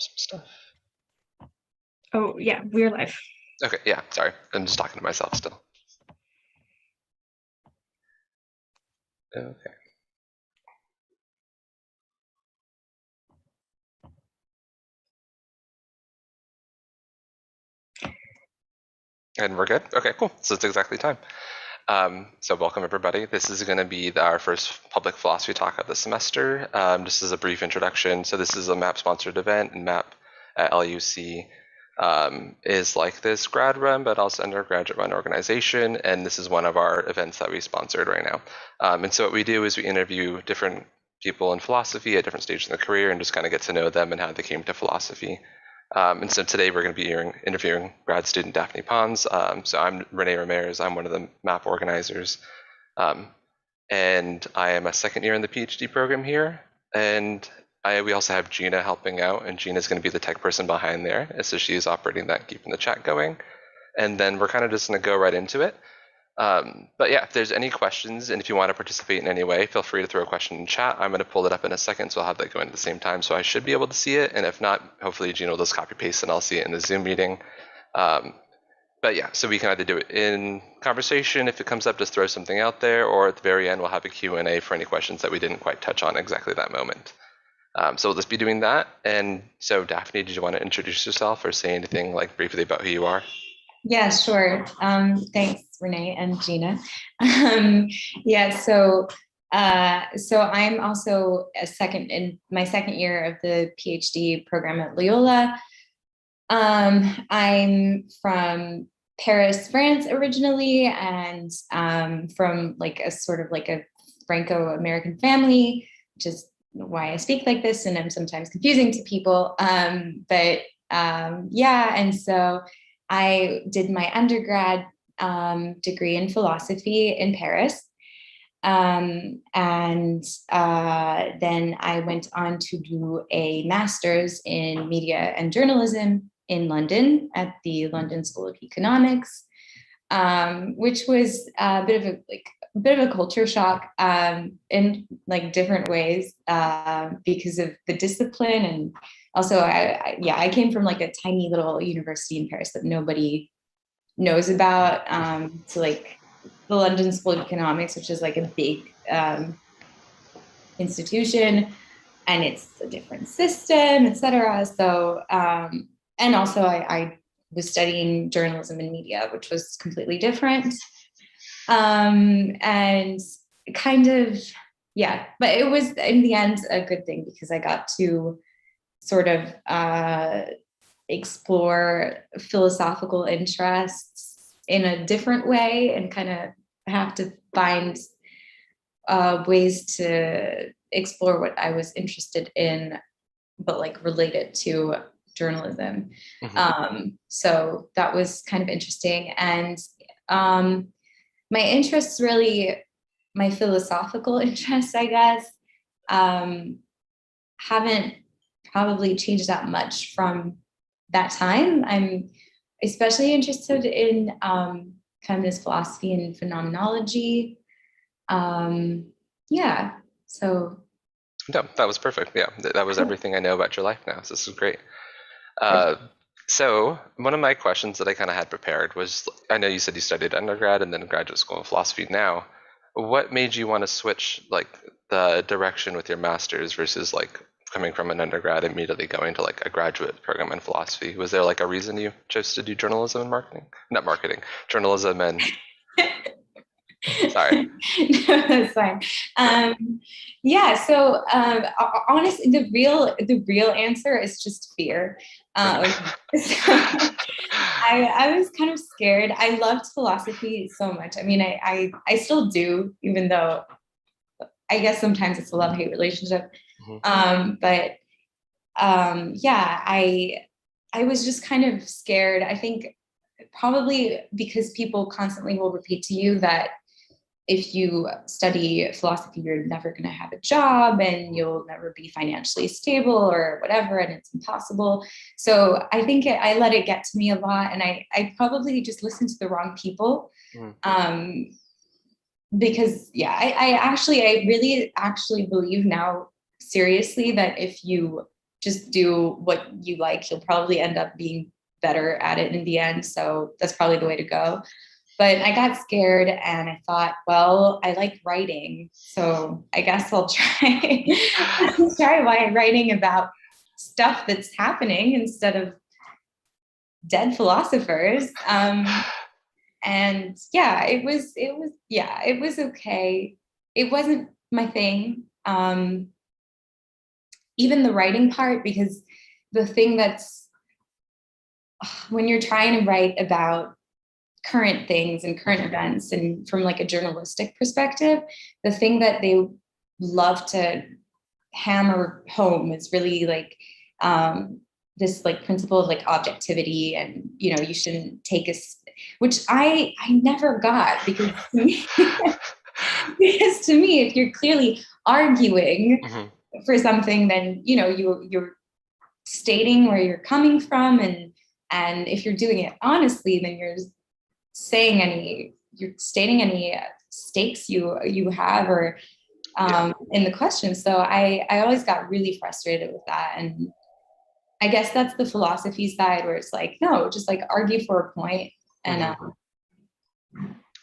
some stuff. Oh, yeah, we're live. Okay, yeah, sorry. I'm just talking to myself still. Okay. And we're good? Okay, cool. So it's exactly time. So welcome, everybody. This is going to be our first public philosophy talk of the semester. Just as a brief introduction, so this is a MAP-sponsored event, and MAP at LUC is like this grad run, but also undergraduate run organization, and this is one of our events that we sponsored right now. And so what we do is we interview different people in philosophy at different stages in their career and just kind of get to know them and how they came to philosophy. And so today we're going to be interviewing grad student Daphne Pons. So I'm Rene Ramirez. I'm one of the MAP organizers. And I am a second year in the PhD program here. And we also have Gina helping out, and Gina's going to be the tech person behind there. So she's operating that, keeping the chat going. And then we're kind of just going to go right into it. But yeah, if there's any questions and if you want to participate in any way, feel free to throw a question in chat. I'm going to pull it up in a second, so I'll have that going at the same time. So I should be able to see it. And if not, hopefully Gina will just copy paste and I'll see it in the Zoom meeting. But yeah, so we can either do it in conversation. If it comes up, just throw something out there, or at the very end, we'll have a Q&A for any questions that we didn't quite touch on exactly that moment. So we'll just be doing that. And so Daphne, did you want to introduce yourself or say anything like briefly about who you are? Yeah, sure. Thanks, Renee and Gina. Yeah, so I'm also in my second year of the PhD program at Loyola. I'm from Paris, France originally, and from like a sort of like a Franco-American family, which is why I speak like this, and I'm sometimes confusing to people. Yeah, and so I did my undergrad degree in philosophy in Paris. And then I went on to do a master's in media and journalism in London at the London School of Economics, which was a bit of a culture shock in like different ways because of the discipline. And also I came from like a tiny little university in Paris that nobody knows about. So like the London School of Economics, which is like a big institution, and it's a different system, etc. So and also I was studying journalism and media, which was completely different. And kind of, yeah, but it was in the end a good thing because I got to sort of explore philosophical interests in a different way and kind of have to find ways to explore what I was interested in, but like related to journalism. Mm-hmm. So that was kind of interesting. And my interests really, my philosophical interests, I guess, haven't probably changed that much from that time. I'm especially interested in feminist philosophy and phenomenology. Yeah, so. No, that was perfect. Yeah, that was everything I know about your life now. So this is great. So one of my questions that I kind of had prepared was, I know you said you studied undergrad and then graduate school in philosophy now. What made you want to switch like the direction with your master's versus like coming from an undergrad immediately going to like a graduate program in philosophy? Was there like a reason you chose to do journalism and marketing? Not marketing, journalism and... Sorry. No, that's fine. Yeah, so honestly, the real answer is just fear. So I was kind of scared. I loved philosophy so much. I mean, I still do, even though I guess sometimes it's a love-hate relationship. But yeah, I was just kind of scared. I think probably because people constantly will repeat to you that if you study philosophy, you're never going to have a job and you'll never be financially stable or whatever, and it's impossible. So I think I let it get to me a lot, and I probably just listened to the wrong people. Because yeah, I really actually believe now seriously that if you just do what you like. You'll probably end up being better at it in the end. So that's probably the way to go. But I got scared and I thought, well, I like writing, so I guess I'll try try writing about stuff that's happening instead of dead philosophers. And yeah, it was okay. It wasn't my thing. Even the writing part, because the thing that's, when you're trying to write about current things and current events and from like a journalistic perspective, the thing that they love to hammer home is really like this like principle of like objectivity, and you shouldn't take which I never got, because to me, because to me, if you're clearly arguing for something, then you're stating where you're coming from, and if you're doing it honestly, then you're stating any stakes you have, or in the question. So I always got really frustrated with that, and I guess that's the philosophy side, where it's like, no, just like argue for a point, and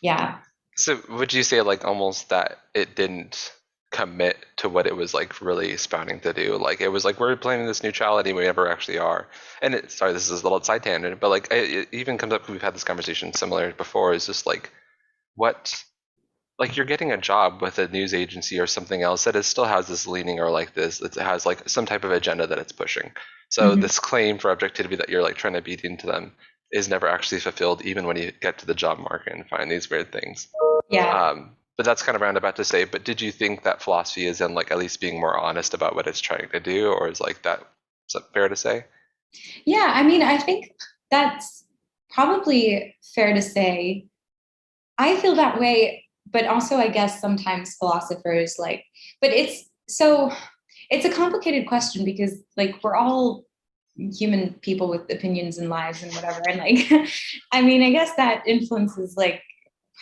yeah. So would you say like almost that it didn't commit to what it was like really spouting to do? Like it was like, we're planning this neutrality, we never actually are. And sorry, this is a little side tangent, but like it even comes up, we've had this conversation similar before, is just like, what, like you're getting a job with a news agency or something else that still has this leaning, or like this, it has like some type of agenda that it's pushing. So this claim for objectivity that you're like trying to beat into them is never actually fulfilled, even when you get to the job market and find these weird things. Yeah. But that's kind of roundabout to say, but did you think that philosophy is in like at least being more honest about what it's trying to do, or is that fair to say? Yeah, I mean, I think that's probably fair to say. I feel that way, but also I guess sometimes philosophers but it's a complicated question, because like we're all human people with opinions and lives and whatever, and like I mean, I guess that influences like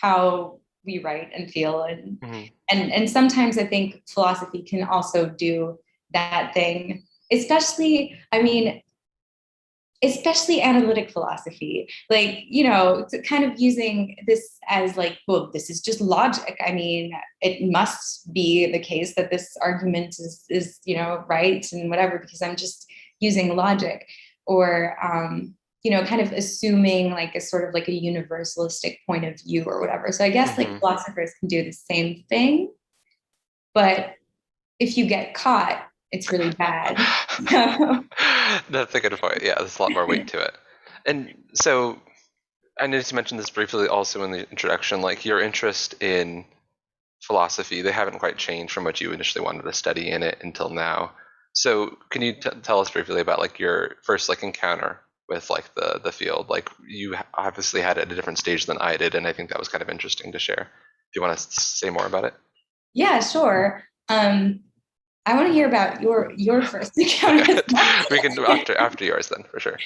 how we write and feel, and sometimes I think philosophy can also do that thing, especially analytic philosophy, like kind of using this as like, well, this is just logic. I mean, it must be the case that this argument is right and whatever, because I'm just using logic, or kind of assuming like a sort of like a universalistic point of view or whatever. So I guess like philosophers can do the same thing, but if you get caught, it's really bad. That's a good point. Yeah, there's a lot more weight to it. And so I need to mention this briefly also in the introduction, like your interest in philosophy, they haven't quite changed from what you initially wanted to study in it until now. So can you tell us briefly about like your first like encounter with like the field? Like you obviously had it at a different stage than I did, and I think that was kind of interesting to share. Do you want to say more about it? Yeah, sure. I want to hear about your first encounter. We can do after yours then, for sure.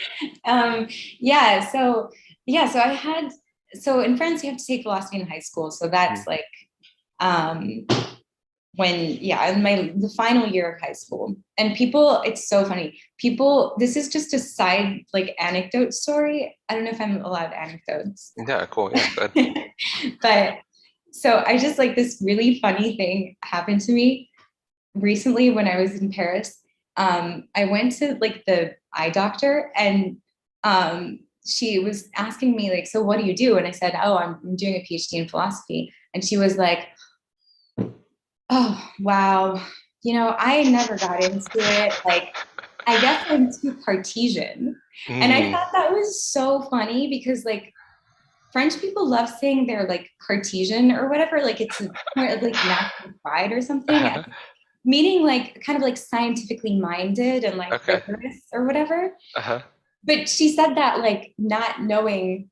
So in France you have to take philosophy in high school. So that's like in the final year of high school. And people, it's so funny. This is just a side like anecdote story. I don't know if I'm allowed anecdotes. Yeah, cool. Yeah, good. But so I just like, this really funny thing happened to me recently when I was in Paris. I went to like the eye doctor, and she was asking me like, so what do you do? And I said, oh, I'm doing a PhD in philosophy. And she was like, oh, wow. I never got into it. Like, I guess I'm too Cartesian. And I thought that was so funny, because like French people love saying they're like Cartesian or whatever. Like it's a point of like national pride or something. Meaning like kind of like scientifically minded and like rigorous or whatever. But she said that like not knowing,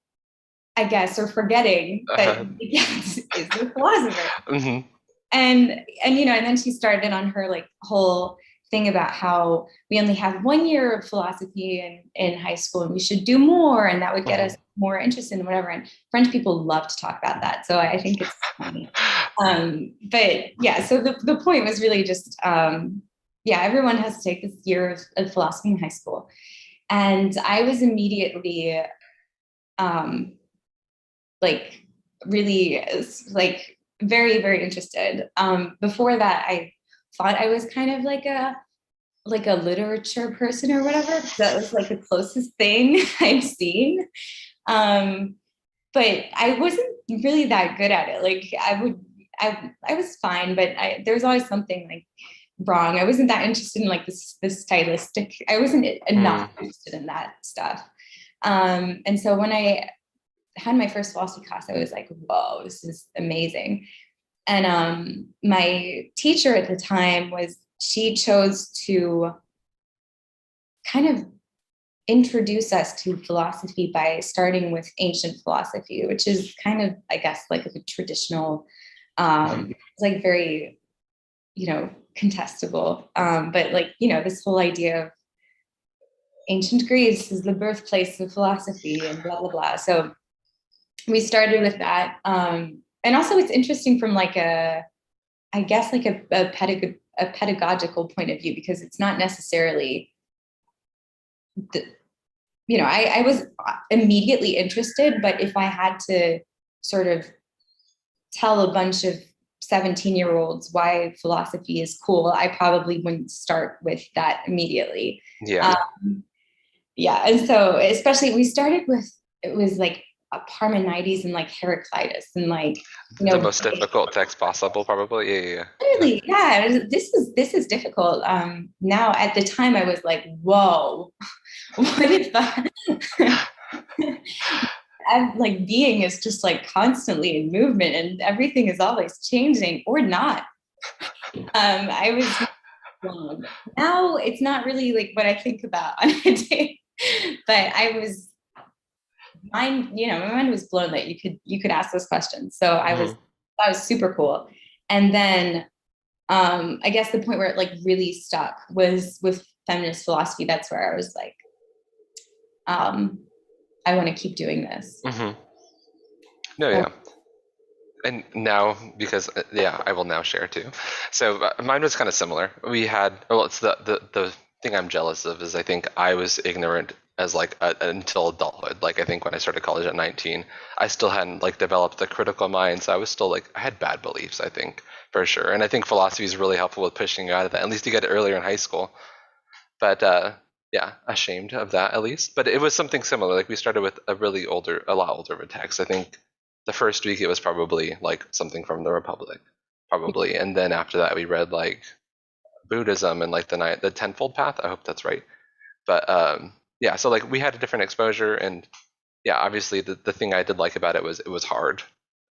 I guess, or forgetting that is a philosopher. And then she started on her like whole thing about how we only have 1 year of philosophy in high school, and we should do more, and that would get us more interested in whatever. And French people love to talk about that, so I think it's funny. But yeah, so the point was really just yeah, everyone has to take this year of philosophy in high school. And I was immediately like really like very, very interested. Before that, I thought I was kind of like a literature person or whatever. That was like the closest thing I'd seen. But I wasn't really that good at it. Like I was fine, but there was always something like wrong. I wasn't that interested in like the stylistic. I wasn't enough interested in that stuff. And so when I had my first philosophy class, I was like, whoa, this is amazing. And my teacher at the time she chose to kind of introduce us to philosophy by starting with ancient philosophy, which is kind of, I guess, like a traditional, it's like very, contestable. But like, this whole idea of ancient Greece is the birthplace of philosophy and blah, blah, blah. So we started with that. And also it's interesting from like a pedagogical point of view, because it's not necessarily I was immediately interested, but if I had to sort of tell a bunch of 17-year-olds why philosophy is cool, I probably wouldn't start with that immediately. Yeah. Yeah. And so especially we started with, it was like Parmenides and like Heraclitus and like, the most difficult text possible, probably. Yeah. Really, yeah. This is difficult. Now at the time I was like, whoa, what if that? I'm like, being is just like constantly in movement and everything is always changing or not. I was wrong. Now it's not really like what I think about on a day, but my mind was blown that you could ask those questions. So that was super cool. And then I guess the point where it like really stuck was with feminist philosophy. That's where I was like, I want to keep doing this. No, yeah. And now, because I will now share too. So mine was kind of similar. We had, it's the thing I'm jealous of is I think I was ignorant as like until adulthood. Like I think when I started college at 19, I still hadn't like developed the critical mind. So I was still like, I had bad beliefs, I think, for sure. And I think philosophy is really helpful with pushing you out of that. At least you get it earlier in high school. But yeah, ashamed of that at least. But it was something similar. Like we started with a lot older of a text. I think the first week it was probably like something from the Republic, probably, and then after that we read like Buddhism and like the Tenfold Path. I hope that's right. But yeah, so like we had a different exposure, and yeah, obviously the thing I did like about it was hard,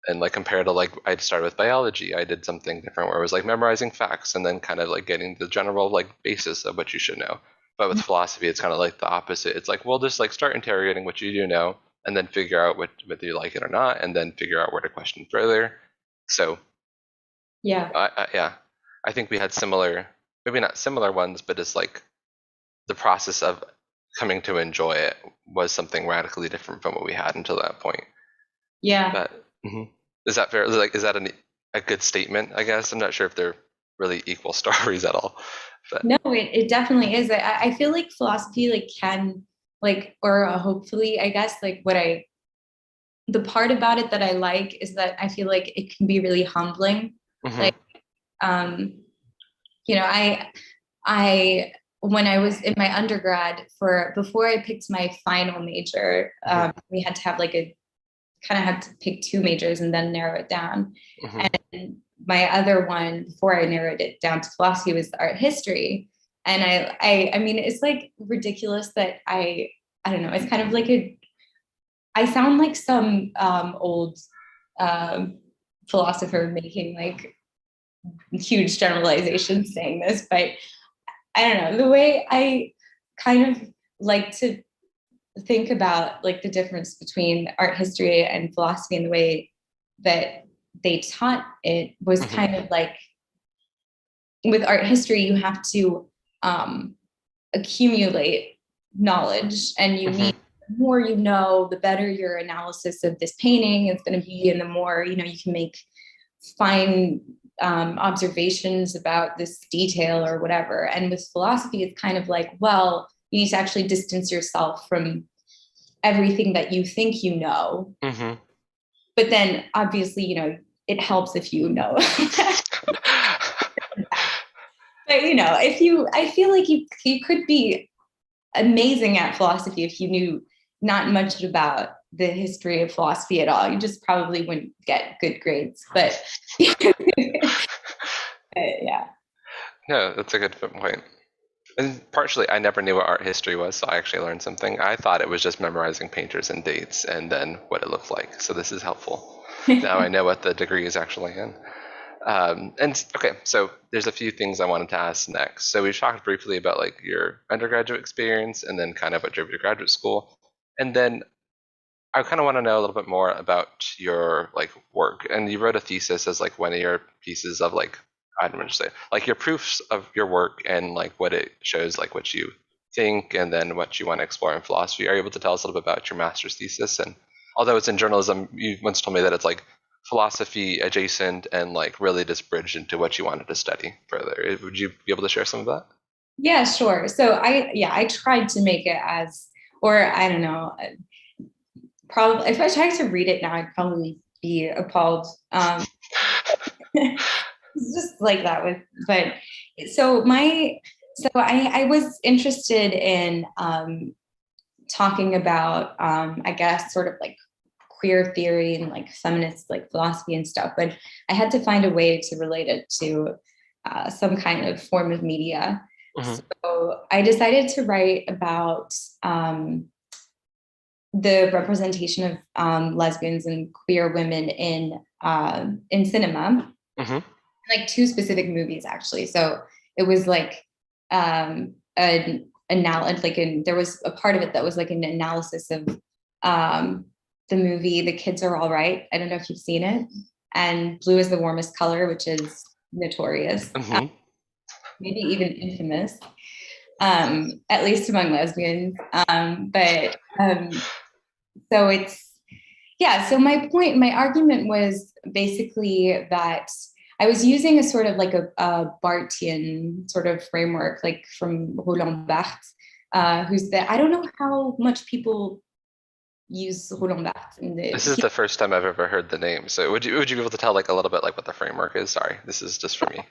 and like compared to like I started with biology, I did something different where it was like memorizing facts and then kind of like getting the general like basis of what you should know. But with philosophy, it's kind of like the opposite. It's like, well, just like start interrogating what you do know, and then figure out whether you like it or not, and then figure out where to question further. So yeah, I think we had similar, maybe not similar ones, but it's like the process of coming to enjoy it was something radically different from what we had until that point. Yeah. But is that fair? Like, is that a good statement? I guess I'm not sure if they're really equal stories at all. But. No, it definitely is. I feel like philosophy like can like, or hopefully, I guess like the part about it that I like is that I feel like it can be really humbling. Like, I when I was in my undergrad before I picked my final major, we had to have like had to pick two majors and then narrow it down. And my other one before I narrowed it down to philosophy was art history. And I mean, it's like ridiculous that I don't know, it's kind of like I sound like some old philosopher making like huge generalizations saying this, but I don't know, the way I kind of like to think about like the difference between art history and philosophy and the way that they taught it was kind of like with art history, you have to accumulate knowledge, and you need the more you know, the better your analysis of this painting is going to be, and the more you can make fine observations about this detail or whatever. And with philosophy, it's kind of like, well, you need to actually distance yourself from everything that you think you know. Mm-hmm. But then obviously, it helps if you know. But I feel like you could be amazing at philosophy if you knew not much about the history of philosophy at all. You just probably wouldn't get good grades. But yeah. No, that's a good point. And partially, I never knew what art history was, so I actually learned something. I thought it was just memorizing painters and dates and then what it looked like. So this is helpful. Now I know what the degree is actually in. And okay, so there's a few things I wanted to ask next. So we've talked briefly about like your undergraduate experience and then kind of what drove you to graduate school. And then I kind of want to know a little bit more about your like work. And you wrote a thesis as like one of your pieces of like, I don't know what to say, like your proofs of your work and like what it shows, like what you think and then what you want to explore in philosophy. Are you able to tell us a little bit about your master's thesis? And although it's in journalism, you once told me that it's like philosophy adjacent and like really just bridged into what you wanted to study further. Would you be able to share some of that? Yeah, sure. So I tried to make it as, or I don't know, probably if I tried to read it now, I'd probably be appalled. It's just like that but I was interested in talking about, I guess, sort of like queer theory and like feminist like philosophy and stuff, but I had to find a way to relate it to some kind of form of media. Mm-hmm. So I decided to write about the representation of lesbians and queer women in cinema, Mm-hmm. like two specific movies actually. So it was like an analysis, there was a part of it that was like an analysis of the movie The Kids Are All Right. I don't know if you've seen it. And Blue is the Warmest Color, which is notorious, Mm-hmm. maybe even infamous, at least among lesbians. So so my argument was basically that I was using a sort of like a Barthian sort of framework, like from Roland Barthes, I don't know how much people use Roland Barthes. This is the first time I've ever heard the name. So would you be able to tell like a little bit like what the framework is? Sorry, this is just for me.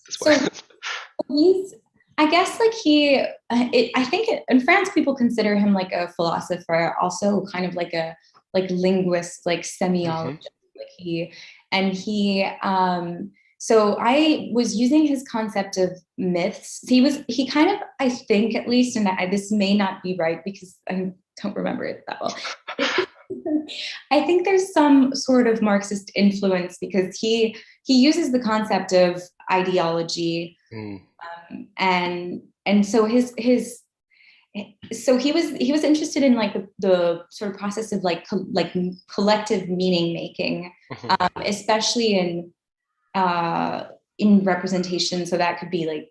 So he's, I guess, like I think in France people consider him like a philosopher, also kind of like a linguist, like semiologist. Mm-hmm. So I was using his concept of myths. He kind of, I think at least, and this may not be right because I don't remember it that well. I think there's some sort of Marxist influence because he uses the concept of ideology, and so so he was interested in like the sort of process of like collective meaning making, Mm-hmm. especially in representation. So that could be like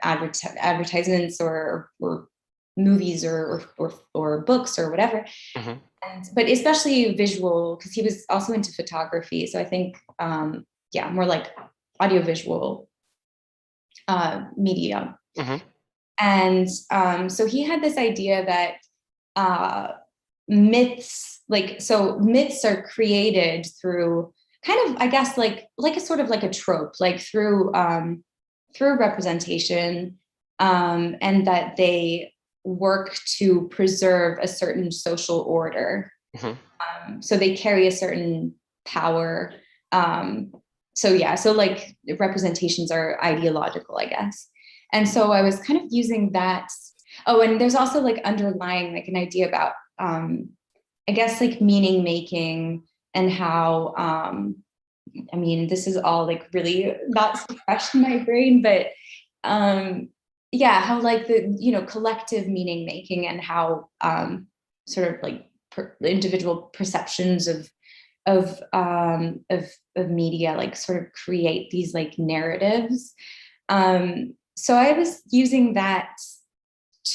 advertisements or movies or books or whatever. Mm-hmm. But especially visual, because he was also into photography. So I think more like audiovisual media. Mm-hmm. And so he had this idea that myths are created through kind of, I guess, like a sort of like a trope, like through representation, and that they work to preserve a certain social order. Mm-hmm. So they carry a certain power. So like representations are ideological, I guess. And so I was kind of using that. Oh, and there's also like underlying like an idea about, I guess, like meaning making and how, I mean, this is all like really not so fresh in my brain, but how like the collective meaning making and how sort of like individual perceptions of media like sort of create these like narratives. So I was using that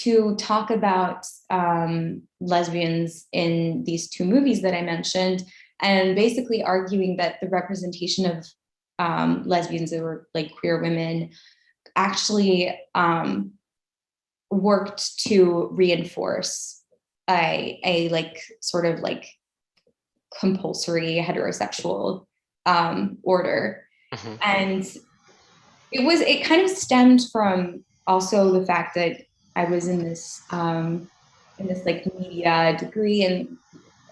to talk about lesbians in these two movies that I mentioned, and basically arguing that the representation lesbians or like queer women actually worked to reinforce a like sort of like compulsory heterosexual order. Mm-hmm. And it kind of stemmed from also the fact that I was in this like media degree, and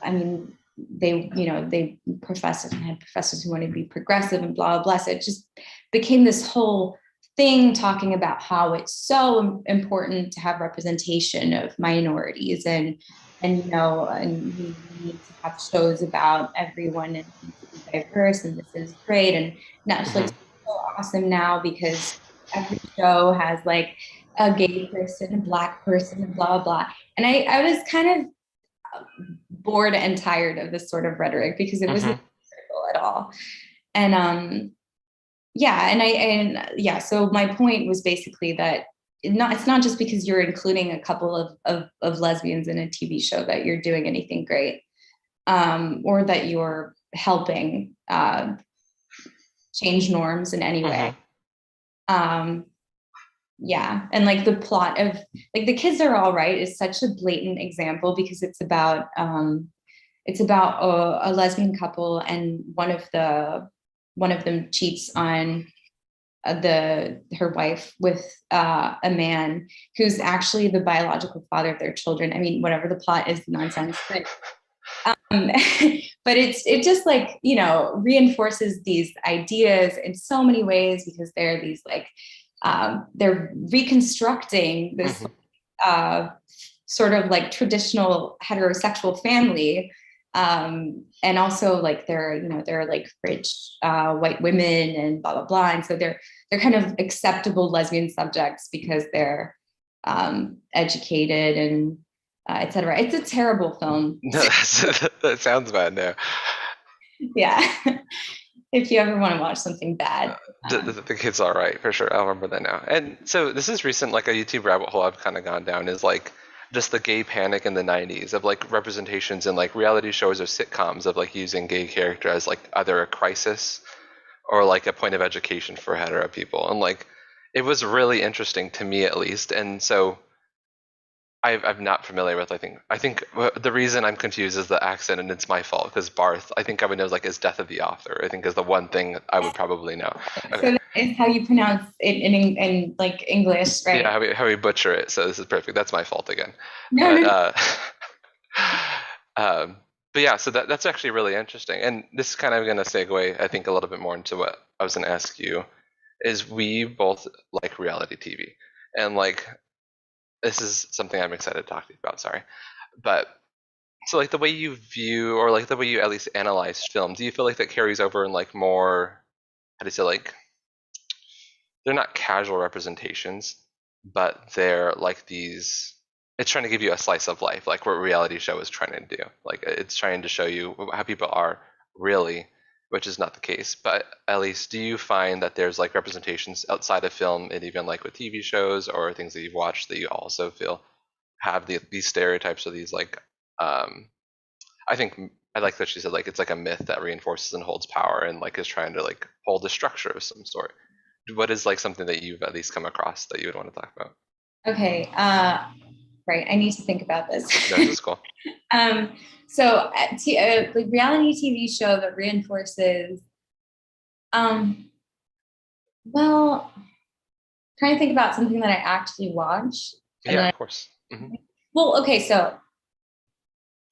I mean they professors and had professors who wanted to be progressive and blah blah blah. So it just became this whole thing talking about how it's so important to have representation of minorities, and we need to have shows about everyone and to be diverse, and this is great. And Netflix is so awesome now because every show has like a gay person, a black person, and blah blah. And I was kind of bored and tired of this sort of rhetoric because it wasn't critical at all. And so my point was basically that it's not just because you're including a couple of lesbians in a TV show that you're doing anything great, or that you're helping change norms in any way. And like the plot of like The Kids Are All Right is such a blatant example because it's about a lesbian couple, and one of them cheats on her wife with a man who's actually the biological father of their children. I mean, whatever the plot is, nonsense. But but it just like reinforces these ideas in so many ways because they're these like they're reconstructing this sort of like traditional heterosexual family. And also like they're like rich white women and blah blah blah, and so they're kind of acceptable lesbian subjects because they're educated and etc. It's a terrible film. No, that sounds bad now. Yeah. If you ever want to watch something bad. The Kids All Right, for sure. I'll remember that now. And so this is recent, like a YouTube rabbit hole I've kind of gone down is like just the gay panic in the 90s of like representations in like reality shows or sitcoms of like using gay character as like either a crisis or like a point of education for hetero people. And like it was really interesting to me at least. And so I'm not familiar with. I think the reason I'm confused is the accent, and it's my fault because Barth. I think I would know like is Death of the Author. I think is the one thing I would probably know. Okay. So that is how you pronounce it in like English, right? Yeah, how we butcher it. So this is perfect. That's my fault again. No, But yeah, so that's actually really interesting, and this is kind of going to segue, I think, a little bit more into what I was going to ask you. Is we both like reality TV, and like. This is something I'm excited to talk to you about, sorry. But so like the way you view or like the way you at least analyze film, do you feel like that carries over in like more, how do you say, like they're not casual representations, but they're like these, it's trying to give you a slice of life, like what reality show is trying to do. Like it's trying to show you how people are really, which is not the case. But at least, do you find that there's like representations outside of film and even like with TV shows or things that you've watched that you also feel have these stereotypes or these like, I think I like that she said like it's like a myth that reinforces and holds power and like is trying to like hold a structure of some sort. What is like something that you've at least come across that you would want to talk about? Okay. Right. I need to think about this. No, this is cool. So the reality TV show that reinforces, well, trying to think about something that I actually watch. Yeah, of course. Mm-hmm. Well, okay, so,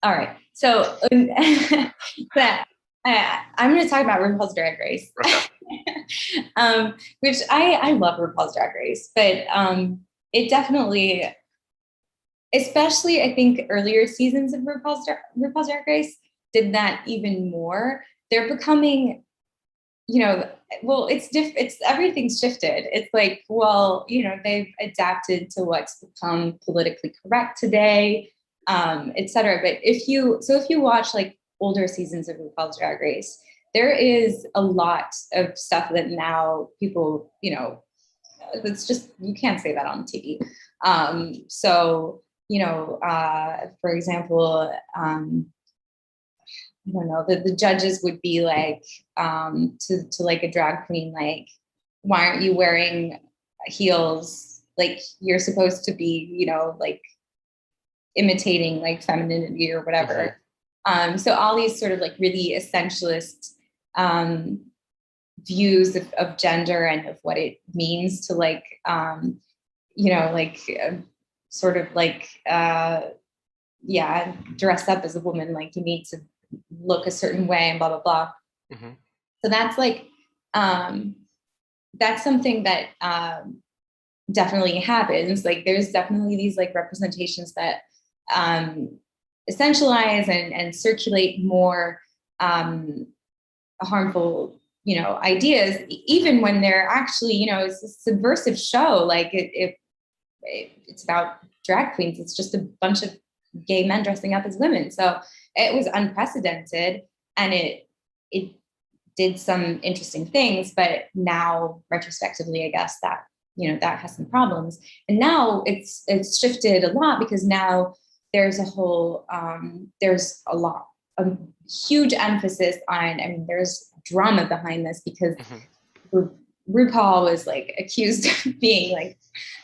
all right. So that I'm going to talk about RuPaul's Drag Race, Okay. which I love RuPaul's Drag Race, but it definitely, especially I think earlier seasons of RuPaul's Drag Race did that even more. They're becoming, well, it's everything's shifted. It's like, well, they've adapted to what's become politically correct today, et cetera. But if you watch like older seasons of RuPaul's Drag Race, there is a lot of stuff that now people, it's just, you can't say that on TV. So, for example, I don't know, the judges would be like, to like a drag queen, like, why aren't you wearing heels? Like, you're supposed to be, you know, like imitating like femininity or whatever. So all these sort of like really essentialist views of gender and of what it means to like, you know, like sort of like, yeah, dress up as a woman, like you need to look a certain way and blah, blah, blah. So that's like, that's something that definitely happens. Like there's definitely these like representations that essentialize and circulate more harmful, you know, ideas, even when they're actually, you know, it's a subversive show. Like it's about drag queens. It's just a bunch of gay men dressing up as women. So it was unprecedented, and it did some interesting things. But now, retrospectively, I guess that, you know, that has some problems. And now it's shifted a lot, because now there's a whole there's a huge emphasis on, I mean, there's drama behind this, because RuPaul was like accused of being like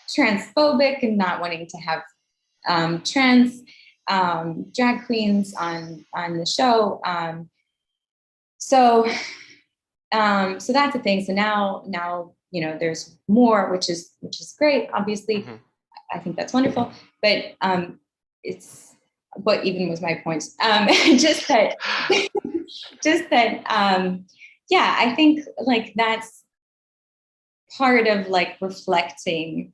transphobic and not wanting to have trans drag queens on the show. So that's the thing. So now, you know, there's more, which is great. Obviously, I think that's wonderful. But it's, what even was my point? Just that, yeah, I think like that's part of like reflecting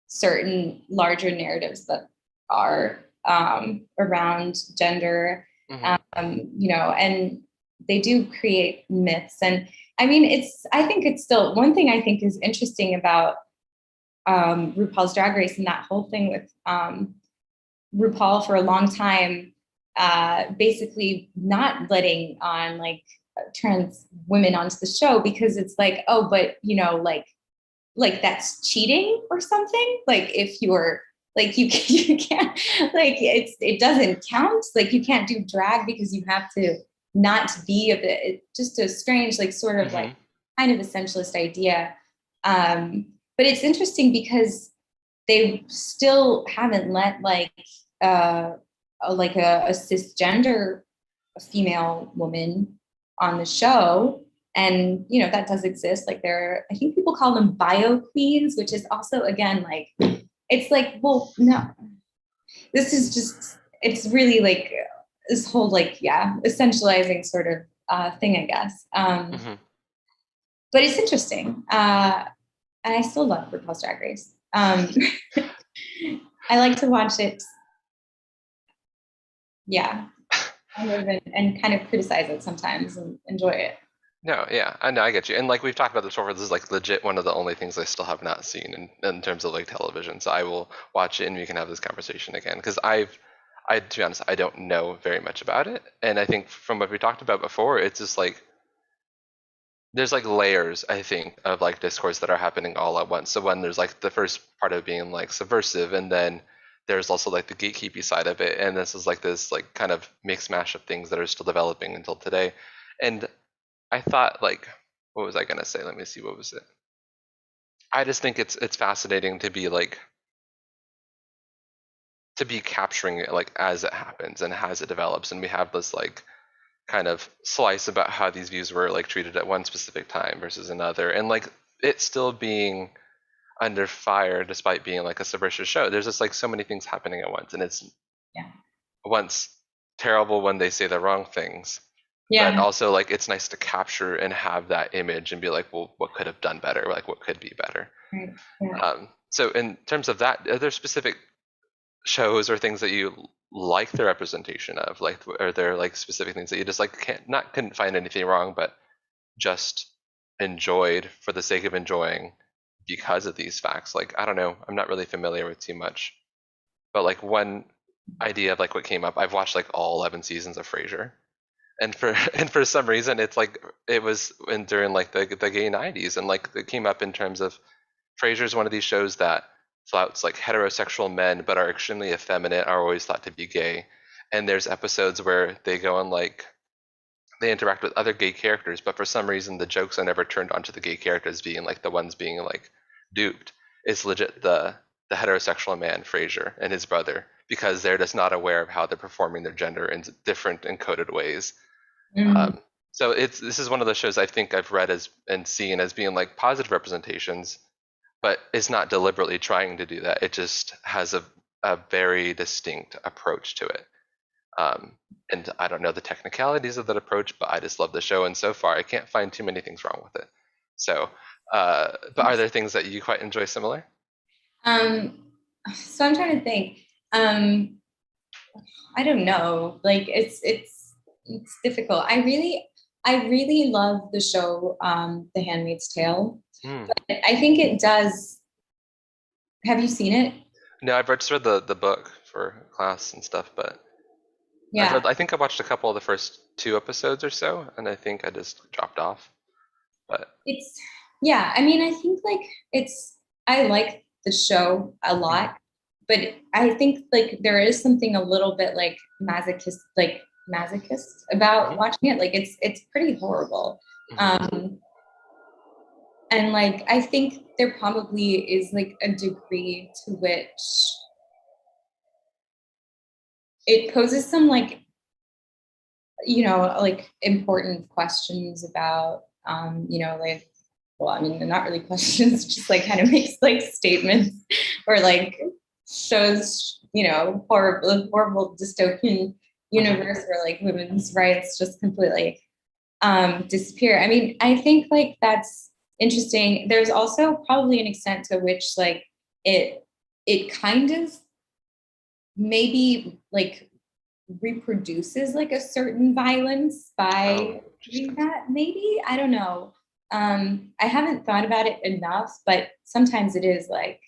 certain larger narratives that are around gender, you know, and they do create myths. And I mean, I think it's still one thing I think is interesting about RuPaul's Drag Race, and that whole thing with RuPaul for a long time, basically not letting on like trans women onto the show, because it's like, oh, but you know, like that's cheating or something. Like if you're like, you can't, like it doesn't count. Like you can't do drag because you have to not be a bit, just a strange, like sort of like kind of essentialist idea. But it's interesting because they still haven't let like a cisgender female woman on the show. And, you know, that does exist. Like I think people call them bio queens, which is also, again, like, it's like, well, no, this is just, it's really like this whole, like, yeah, essentializing sort of thing, I guess. But it's interesting. And I still love RuPaul's Drag Race. I like to watch it. Yeah. And kind of criticize it sometimes and enjoy it. No, yeah, I know, I get you. And like we've talked about this before, this is like legit one of the only things I still have not seen in terms of like television. So I will watch it and we can have this conversation again, because to be honest, I don't know very much about it. And I think from what we talked about before, it's just like there's like layers, I think, of like discourse that are happening all at once. So when there's like the first part of being like subversive, and then there's also like the gatekeepy side of it, and this is like this like kind of mixed mash of things that are still developing until today. And I thought, like, what was I gonna say? Let me see, what was it? I just think it's fascinating to be like capturing it like as it happens and as it develops, and we have this like kind of slice about how these views were like treated at one specific time versus another, and like it still being under fire despite being like a subversive show. There's just like so many things happening at once, and it's once terrible when they say the wrong things. But also like it's nice to capture and have that image and be like, well, what could have done better? Like what could be better? Right. Yeah. So in terms of that, are there specific shows or things that you like the representation of? Like, are there like specific things that you just like couldn't find anything wrong, but just enjoyed for the sake of enjoying because of these facts? Like, I don't know, I'm not really familiar with too much, but like one idea of like what came up, I've watched like all 11 seasons of Frasier. And for some reason, it's like it was during like the gay 90s, and like it came up in terms of Frasier's one of these shows that flouts like heterosexual men but are extremely effeminate, are always thought to be gay. And there's episodes where they go on like they interact with other gay characters, but for some reason the jokes are never turned onto the gay characters being like the ones being like duped. It's legit the heterosexual man Frasier and his brother, because they're just not aware of how they're performing their gender in different encoded ways. Mm. So this is one of the shows I think I've read as and seen as being like positive representations, but it's not deliberately trying to do that. It just has a very distinct approach to it. And I don't know the technicalities of that approach, but I just love the show, and so far I can't find too many things wrong with it. So, but are there things that you quite enjoy similar? So I'm trying to think. I don't know. Like it's difficult. I really love the show The Handmaid's Tale. Mm. But I think it does. Have you seen it? No, I've just read the book for class and stuff, but Yeah. I think I watched a couple of the first 2 episodes or so, and I think I just dropped off. But It's yeah, I mean, I think like I like the show a mhm, lot, but I think like there is something a little bit like masochist about mhm, watching it. Like it's pretty horrible. mhm, Um and like I think there probably is like a degree to which it poses some like like important questions about like, well, I mean, they're not really questions, just like kind of makes like statements or like shows, horrible dystopian mhm, universe where like women's rights just completely disappear. I mean, I think like that's interesting. There's also probably an extent to which like it it kind of maybe like reproduces like a certain violence oh, by doing interesting. that. Maybe, I don't know. I haven't thought about it enough, but sometimes it is like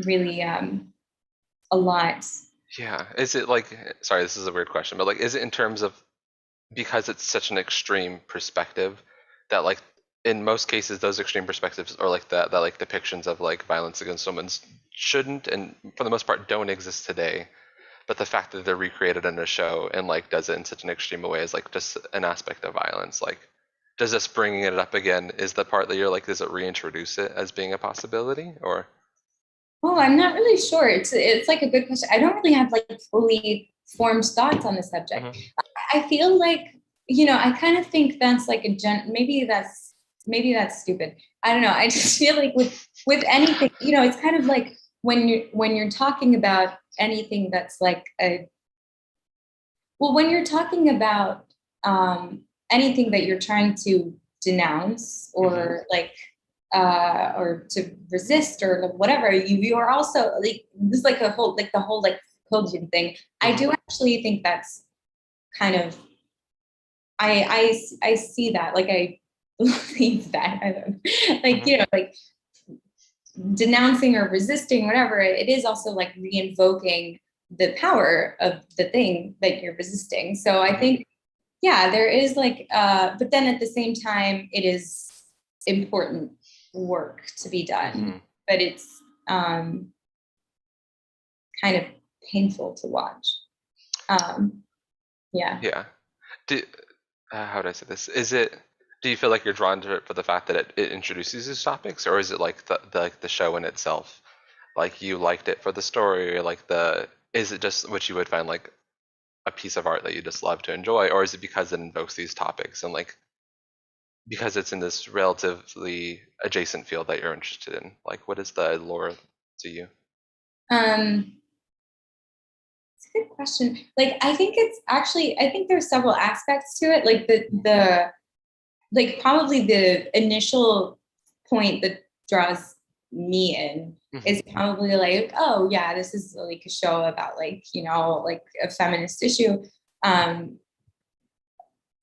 really a lot. Yeah, is it like, sorry, this is a weird question, but like, is it in terms of, because it's such an extreme perspective, that like in most cases those extreme perspectives or like that like depictions of like violence against women shouldn't, and for the most part don't exist today, but the fact that they're recreated in a show and like does it in such an extreme way is like just an aspect of violence. Like, does this bringing it up again is the part that you're like, does it reintroduce it as being a possibility, or Oh, I'm not really sure. It's like a good question. I don't really have like fully formed thoughts on the subject. mhm, I feel like, I kind of think that's like maybe that's stupid. I don't know. I just feel like with anything, it's kind of like when you're talking about anything that's like when you're talking about anything that you're trying to denounce mhm, or to resist or like whatever, you are also like this is like a whole like the whole like Pillgian thing. I mhm, do actually think that's kind of I see that, like I believe that. I don't like mhm, like denouncing or resisting whatever, it is also like re-invoking the power of the thing that you're resisting. So I mhm, think, yeah, there is like but then at the same time it is important work to be done, mhm. but it's kind of painful to watch. um yeah. Yeah. Do, how do I say this? Is it? Do you feel like you're drawn to it for the fact that it introduces these topics, or is it like the show in itself? Like you liked it for the story, or like the is it just what you would find like a piece of art that you just love to enjoy, or is it because it invokes these topics and like because it's in this relatively adjacent field that you're interested in? Like, what is the lore to you? um it's a good question. Like I think there's several aspects to it, like the like probably the initial point that draws me in Hmm. is probably like, oh yeah, this is like a show about like, like a feminist issue. Um,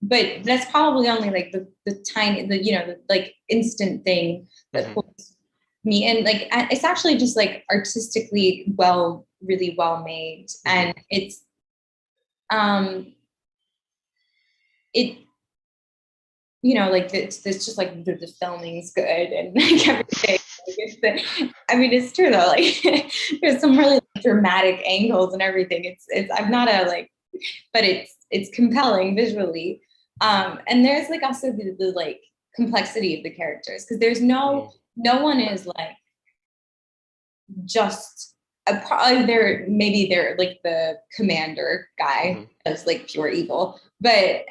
but that's probably only like the tiny, the like instant thing that Hmm. pulls me in. Like it's actually just like artistically really well made. Hmm. And um it like it's just like the filming's good and like Hmm. everything. Like, I mean, it's true though. Like, there's some really like, dramatic angles and everything. I'm not a like, but it's compelling visually. And there's like also the like complexity of the characters, because there's no one is like just maybe they're like the commander guy as like pure evil, but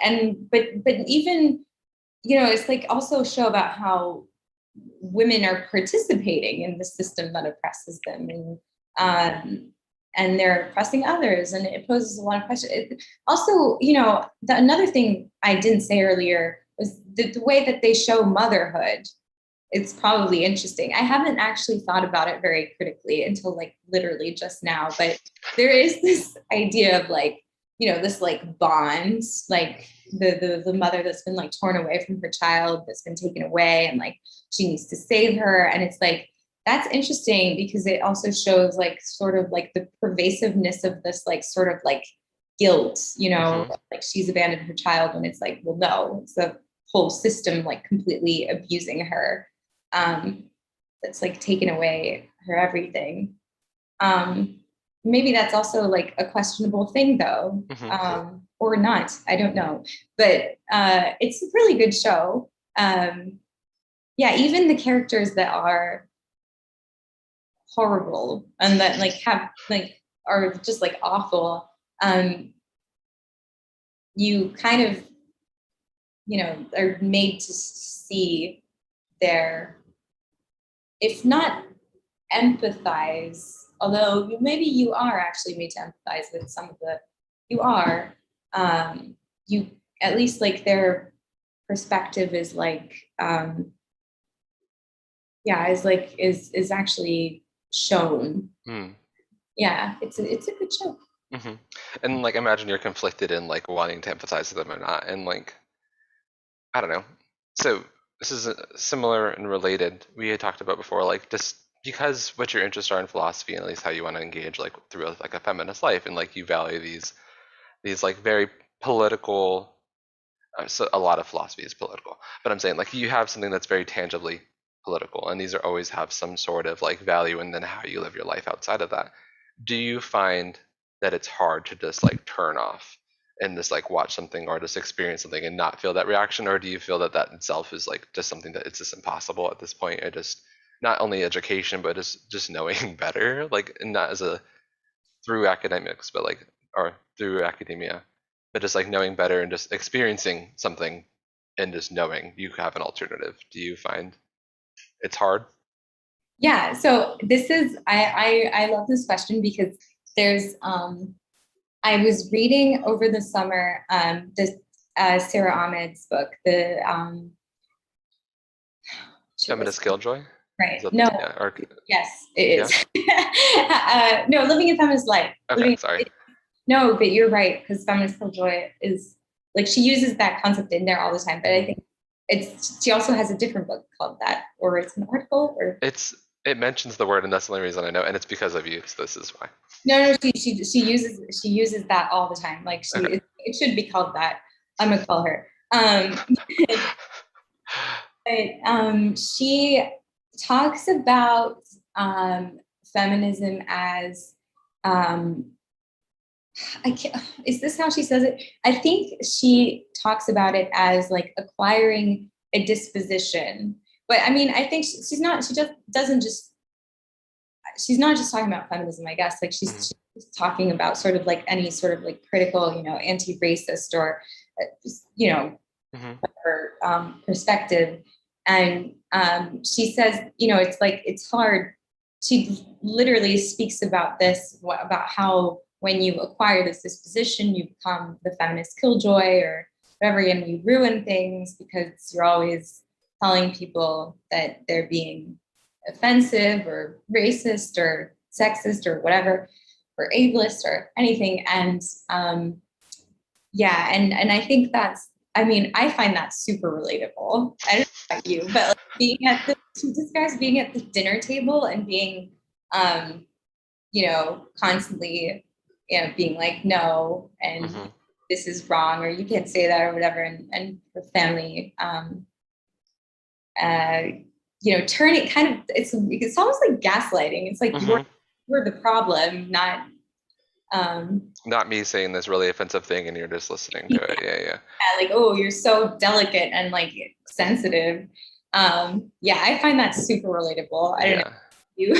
even, you know, it's like also a show about how women are participating in the system that oppresses them, and they're oppressing others, and it poses a lot of questions. Also, you know, another thing I didn't say earlier was the way that they show motherhood. It's probably interesting. I haven't actually thought about it very critically until like literally just now, but there is this idea of like, you know, this like bond, like the mother that's been like torn away from her child, that's been taken away, and like she needs to save her. And it's like, that's interesting because it also shows like sort of like the pervasiveness of this like sort of like guilt, you know, like she's abandoned her child, when it's like, well, no, it's the whole system like completely abusing her. That's like taken away her everything. Maybe that's also like a questionable thing though, or not, I don't know, but it's a really good show. Yeah, even the characters that are horrible and that like have like are just like awful, you kind of, you know, are made to see their, if not empathize, although maybe you are actually made to empathize with some of the, you are, you at least like their perspective is like, yeah, is actually shown. Yeah, it's a good show. And like, imagine you're conflicted in like wanting to empathize with them or not, and like, I don't know. So this is similar and related. We had talked about before, like just because what your interests are in philosophy, and at least how you want to engage like through like a feminist life, and like you value these like very political. So a lot of philosophy is political, but I'm saying like you have something that's very tangibly political, and these are always have some sort of like value, and then how you live your life outside of that. Do you find that it's hard to just like turn off and just like watch something or just experience something and not feel that reaction, or do you feel that that itself is like just something that it's just impossible at this point? It just not only education but just knowing better, like not as a through academics, but like or through academia, but just like knowing better and just experiencing something and just knowing you have an alternative. Do you find it's hard? Yeah, so this is I love this question because there's I was reading over the summer this Sarah Ahmed's book, the Feminist Killjoy? right. That, No, yeah, or, yes, it is. Yeah? No, Living a Feminist Life. Okay, sorry. No, but you're right, because Feminist Killjoy is like, she uses that concept in there all the time, but I think she also has a different book called that, or it's an article, or it mentions the word, and that's the only reason I know, and it's because of you. So this is why. no, she uses that all the time. Like it should be called that. I'm gonna call her. But she talks about feminism as is this how she says it? I think she talks about it as like acquiring a disposition. But I mean, I think she's not just talking about feminism, I guess. Like she's talking about sort of like any sort of like critical, you know, anti-racist or, you know, her perspective. And she says, you know, it's like, it's hard. She literally speaks about this, about how when you acquire this disposition, you become the feminist killjoy or whatever, and you ruin things because you're always telling people that they're being offensive or racist or sexist or whatever, or ableist or anything. And yeah, and I think that's, I mean, I find that super relatable. I don't know about you, but like she describes being at the dinner table and being, you know, constantly, you know, being like, no, and this is wrong, or you can't say that, or whatever. And the family, you know, turning kind of, it's almost like gaslighting. It's like you're the problem, not, Not me saying this really offensive thing and you're just listening to it. Yeah. Like, oh, you're so delicate and like sensitive. Yeah, I find that super relatable. I don't know you.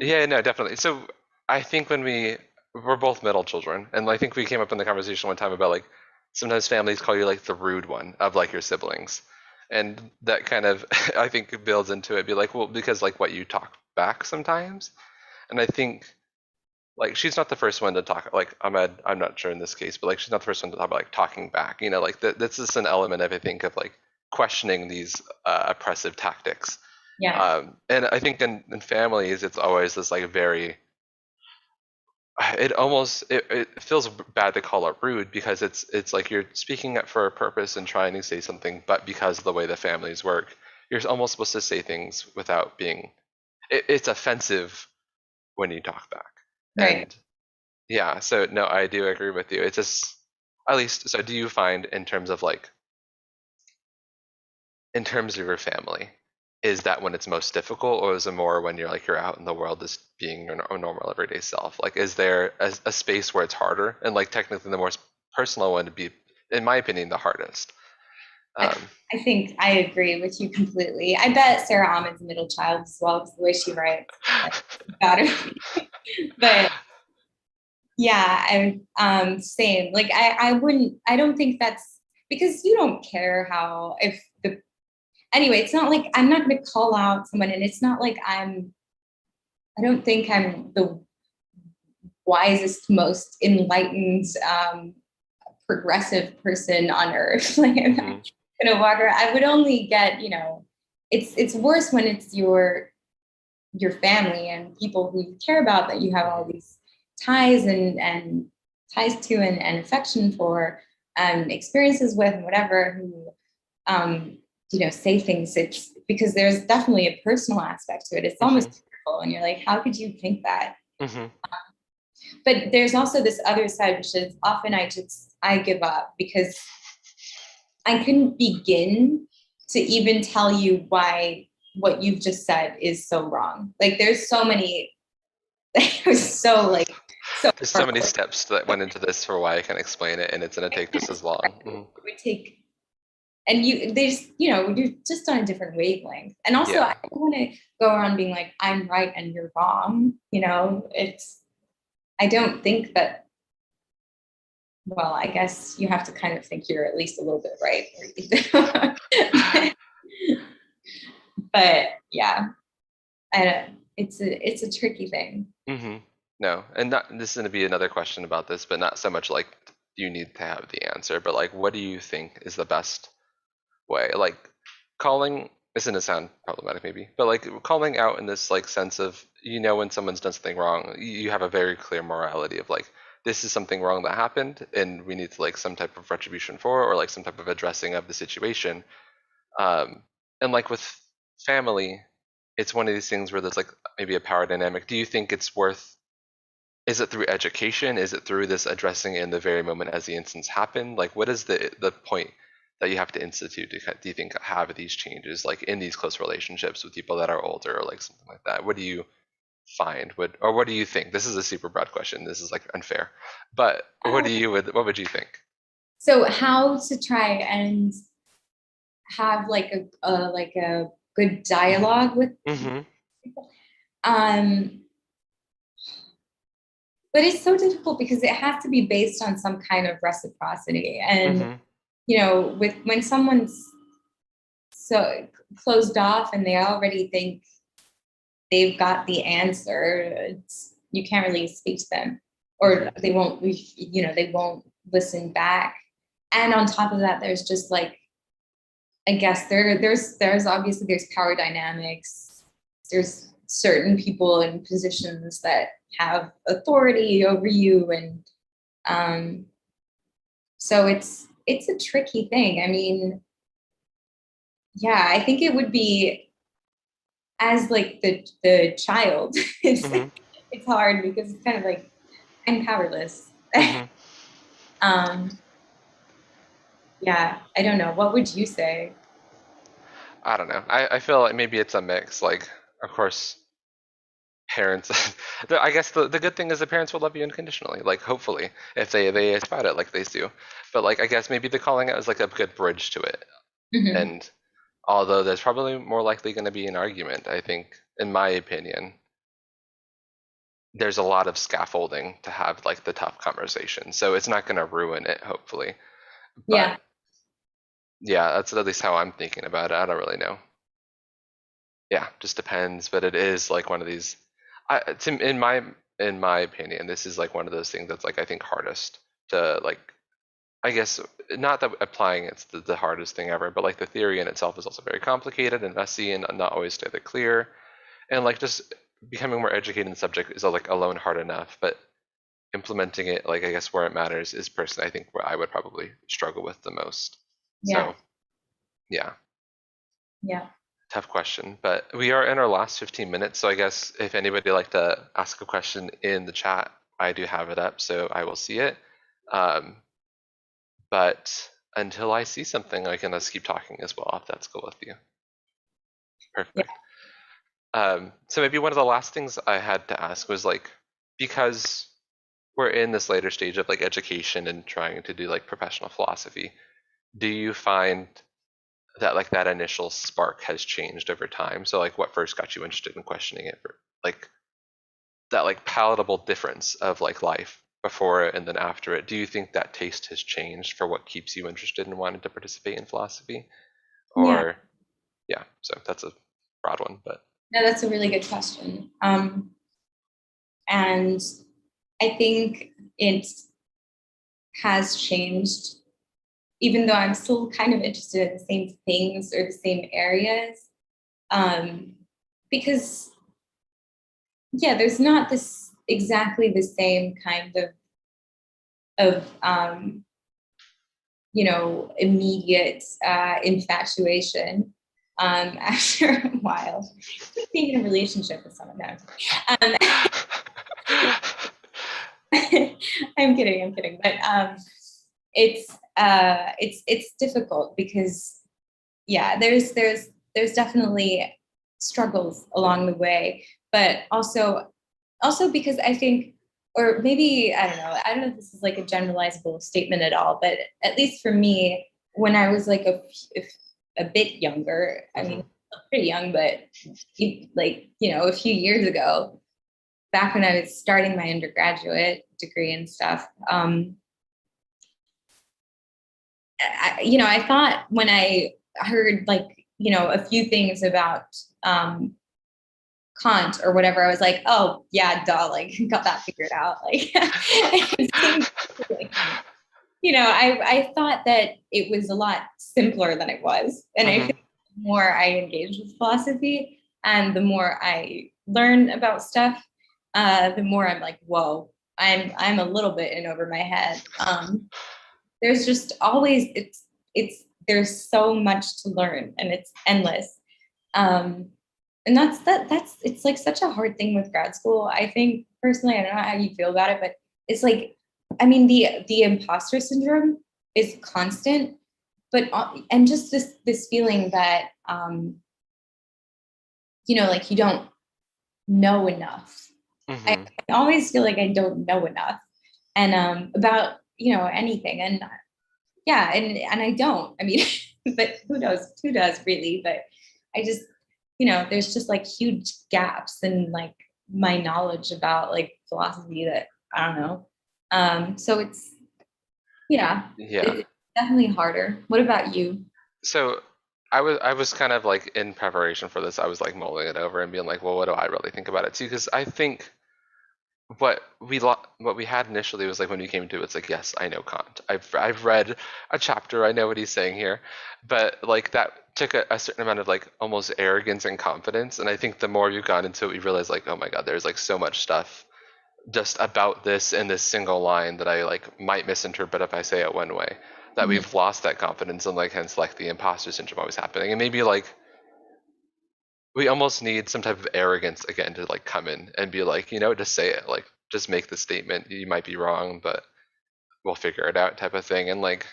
Yeah, no, definitely. So I think we're both middle children, and I think we came up in the conversation one time about like sometimes families call you like the rude one of like your siblings, and that kind of I think builds into it. Be like, well, because like what you talk back sometimes, and I think like she's not the first one to talk. Like I'm not sure in this case, but like she's not the first one to talk about like talking back. You know, like that's just an element of I think of like questioning these oppressive tactics. Yeah. And I think in families, it's always this like very, it feels bad to call it rude because it's like you're speaking up for a purpose and trying to say something, but because of the way the families work, you're almost supposed to say things without being, it's offensive when you talk back. Right. And yeah, so no, I do agree with you. It's just, at least, so do you find in terms of like, in terms of your family, is that when it's most difficult, or is it more when you're out in the world just being your normal everyday self? Like, is there a space where it's harder? And like technically the most personal one would be, in my opinion, the hardest. I, Um, I think I agree with you completely. I bet Sarah Ahmed's a middle child as well, because the way she writes, got her. But yeah, I'm same. Like I don't think that's because you don't care how if the anyway, it's not like I'm not going to call out someone, and it's not like I don't think I'm the wisest, most enlightened, progressive person on earth. Like I'm not gonna walk around. I would only get, it's worse when it's your family and people who you care about, that you have all these ties and ties to and affection for, experiences with, and whatever, who say things. It's because there's definitely a personal aspect to it. It's almost fearful, and you're like, how could you think that? But there's also this other side, which is often I give up because I couldn't begin to even tell you why what you've just said is so wrong. Like there's so many, there's so there's so many steps that went into this for why I can explain it, and it's gonna take just as long. It would take, and you're just on a different wavelength. And also I don't want to go around being like, I'm right and you're wrong. I don't think that, well, I guess you have to kind of think you're at least a little bit right. But yeah, it's a tricky thing. No, and this is going to be another question about this, but not so much like you need to have the answer, but like what do you think is the best way? Like calling, this is going to sound problematic maybe, but like calling out in this like sense of, when someone's done something wrong, you have a very clear morality of like, this is something wrong that happened and we need to like some type of retribution for, or like some type of addressing of the situation. And like with family, it's one of these things where there's like maybe a power dynamic. Do you think it's worth, is it through education? Is it through this addressing in the very moment as the instance happened? Like what is the point that you have to institute to, do you think, have these changes like in these close relationships with people that are older or like something like that? What do you find? What do you think? This is a super broad question. This is like unfair. But what would you think? So how to try and have like a good dialogue with people. But it's so difficult because it has to be based on some kind of reciprocity. And when someone's so closed off and they already think they've got the answer, you can't really speak to them, or they won't listen back. And on top of that, there's just like, I guess there's obviously there's power dynamics. There's certain people in positions that have authority over you, and so it's a tricky thing. I mean, yeah, I think it would be, as like the child, it's hard because it's kind of like I'm powerless. Yeah, I don't know. What would you say? I don't know. I feel like maybe it's a mix. Like, of course, parents, I guess the good thing is the parents will love you unconditionally, like hopefully, if they ask about it like they do. But like I guess maybe the calling out is like a good bridge to it. Mhm. And although there's probably more likely going to be an argument, I think, in my opinion, there's a lot of scaffolding to have like the tough conversation. So it's not going to ruin it, hopefully. But Yeah. yeah, that's at least how I'm thinking about it. I don't really know. Yeah, just depends. But it is like one of these. In my opinion, this is like one of those things that's like I think hardest to like. I guess not that applying it's the hardest thing ever, but like the theory in itself is also very complicated and messy and not always totally clear. And like just becoming more educated in the subject is like alone hard enough, but implementing it, like I guess where it matters is personally I think where I would probably struggle with the most. Yeah. So yeah, Yeah. tough question. But we are in our last 15 minutes, so I guess if anybody would like to ask a question in the chat, I do have it up, so I will see it. But until I see something, I can just keep talking as well, if that's cool with you. Yeah. Perfect. So maybe one of the last things I had to ask was like, because we're in this later stage of like education and trying to do like professional philosophy, do you find that like that initial spark has changed over time? So like what first got you interested in questioning it, for like that like palatable difference of like life before it and then after it, do you think that taste has changed for what keeps you interested in wanting to participate in philosophy? Yeah. Or yeah, so that's a broad one, but No, that's a really good question. And I think it has changed, even though I'm still kind of interested in the same things or the same areas. Because yeah, there's not this exactly the same kind of immediate infatuation after a while. Being in a relationship with someone now. I'm kidding. But it's difficult because yeah, there's definitely struggles along the way, but also because I think, or maybe I don't know if this is like a generalizable statement at all, but at least for me, when I was like a bit younger, I mean, pretty young, but like a few years ago, back when I was starting my undergraduate degree and stuff, I thought when I heard like a few things about Kant or whatever, I was like, oh yeah, duh, like got that figured out. Like, I thought that it was a lot simpler than it was, and I feel like the more I engage with philosophy and the more I learn about stuff, the more I'm like, whoa, I'm a little bit in over my head. There's just always it's there's so much to learn and it's endless. Um, and that's it's like such a hard thing with grad school. I think personally, I don't know how you feel about it, but it's like, I mean, the imposter syndrome is constant, but and just this feeling that like you don't know enough. I always feel like I don't know enough and about anything, and yeah, and I don't. I mean, but who knows? Who does really? But I just, there's just like huge gaps in like my knowledge about like philosophy that I don't know. So yeah, yeah. it's definitely harder. What about you? So I was kind of like in preparation for this, I was like mulling it over and being like, well, what do I really think about it too? Because I think what we had initially was like when we came to it, it's like, yes, I know Kant. I've read a chapter, I know what he's saying here, but like that took a certain amount of like almost arrogance and confidence. And I think the more you've gone into it, we realize like, oh my God, there's like so much stuff just about this in this single line that I like might misinterpret if I say it one way. That Mhm. we've lost that confidence and like hence like the imposter syndrome always happening. And maybe like we almost need some type of arrogance again to like come in and be like, just say it, like just make the statement. You might be wrong, but we'll figure it out type of thing. And like